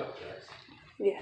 subjects. Yeah.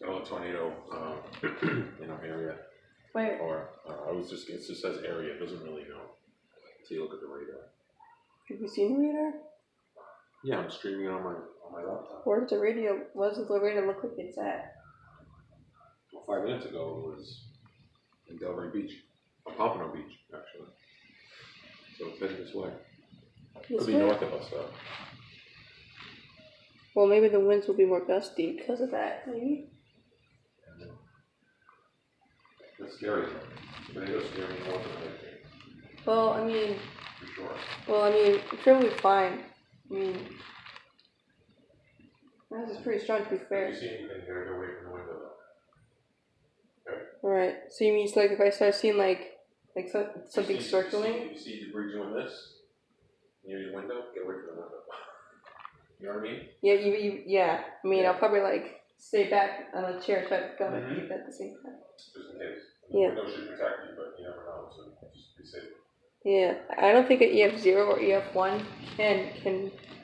Oh, a tornado in our area. Where? Or it just says area. It doesn't really know. So you look at the radar. Have you seen the radar? Yeah, I'm streaming it on my laptop. Where's the radio? What does the radar look like it's at? Well, 5 minutes ago it was in Delray Beach. Pompano Beach, actually. So it's heading this way. Could be north of us, though. Well, maybe the winds will be more gusty because of that, maybe? That's scary. Tornadoes scare me more than anything. Well, I mean... For sure. Well, I mean, I'm sure we'll be fine. I mean... This is pretty strong, to be fair. If you see anything there, go away from the window, though. Okay? Alright, so you mean it's like if I start seeing like something circling? You see debris doing this near your window, get away from the window. You know what I mean? Yeah, yeah. I mean, Yeah. I'll probably like stay back on the chair, try to go and keep at the same time. Just in case. Yeah. The window should protect you, but you never know, so just be safe. Yeah, I don't think an EF0 or EF1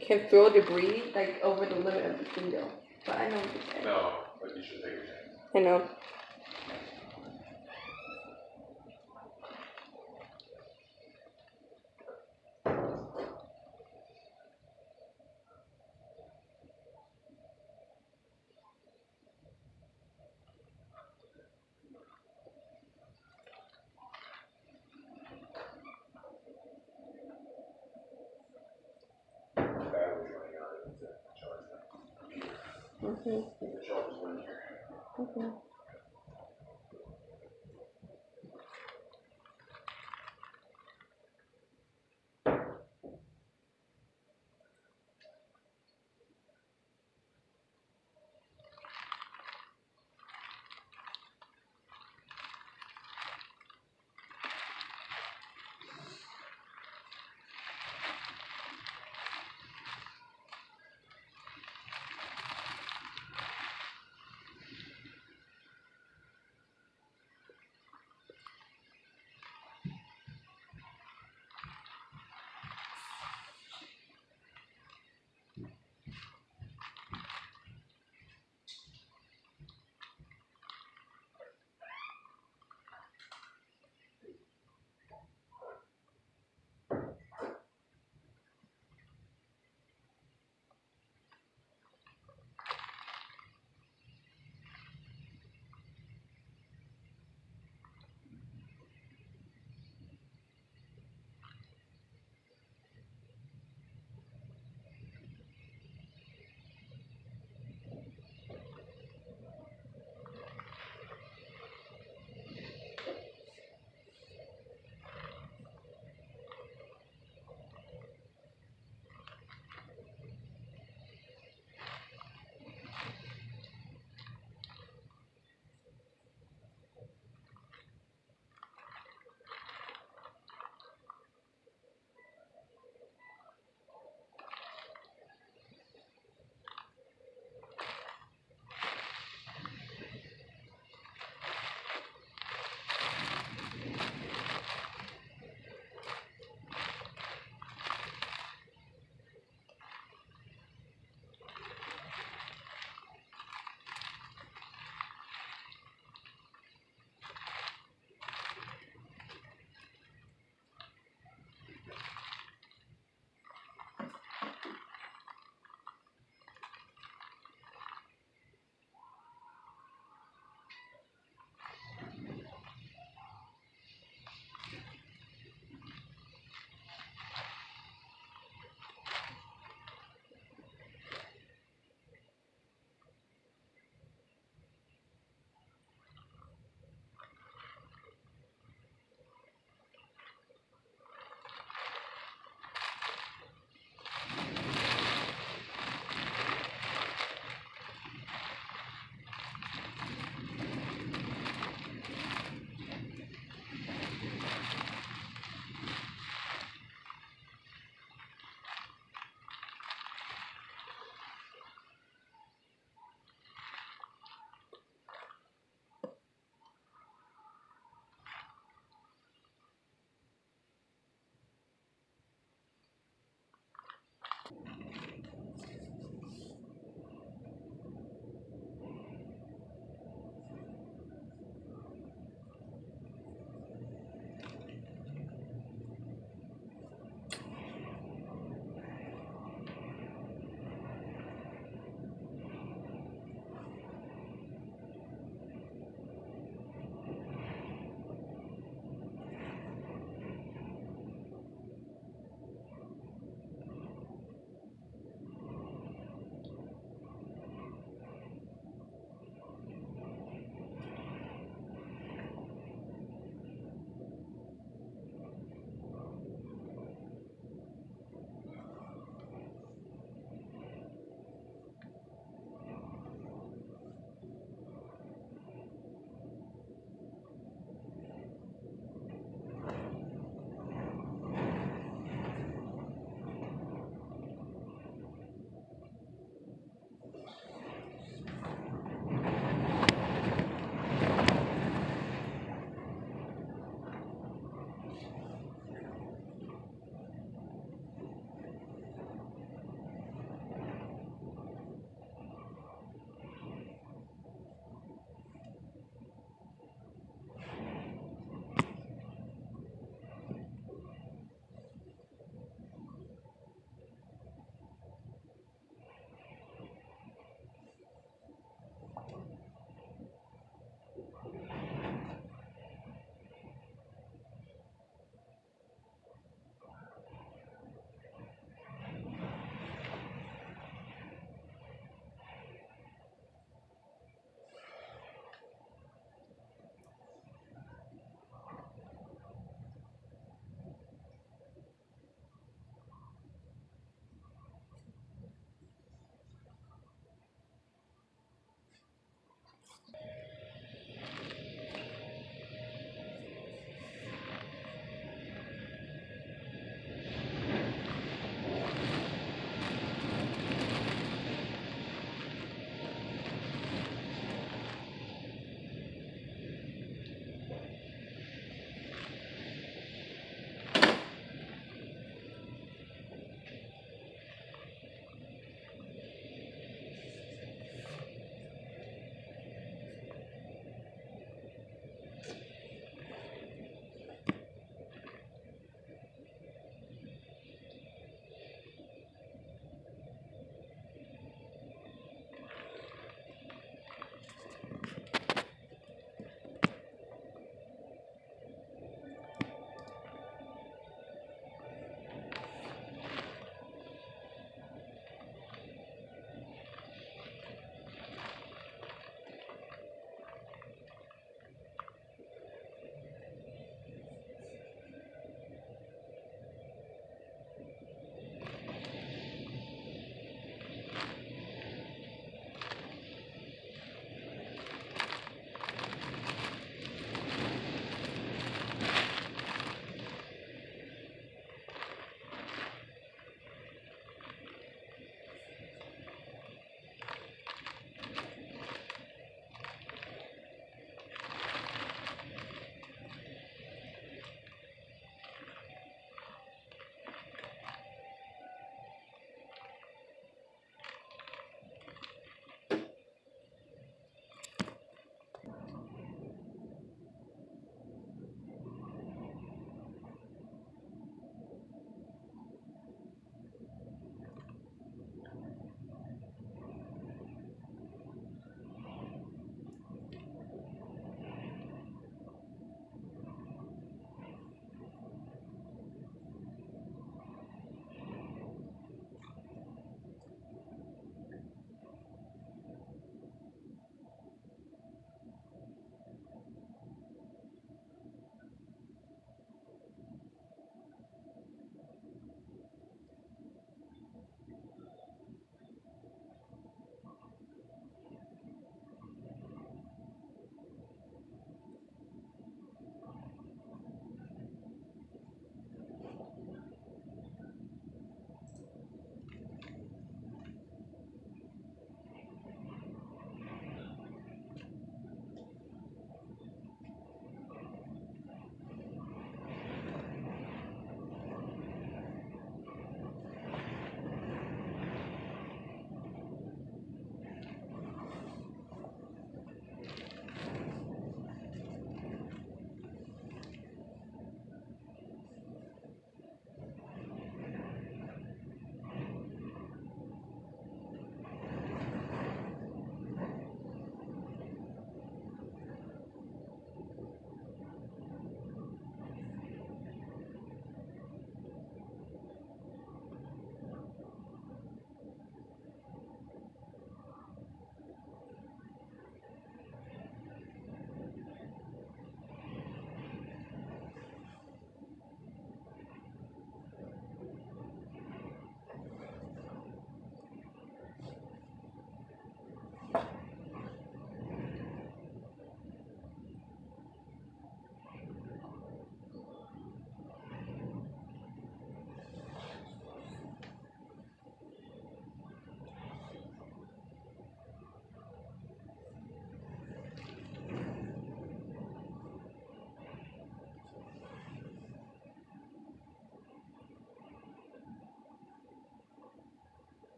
can throw debris like over the limit of the window. But I know what you're saying. No, but you should take a chance. I know. Battery's running out. I need to charge that computer. Okay. The charger's in here. Okay.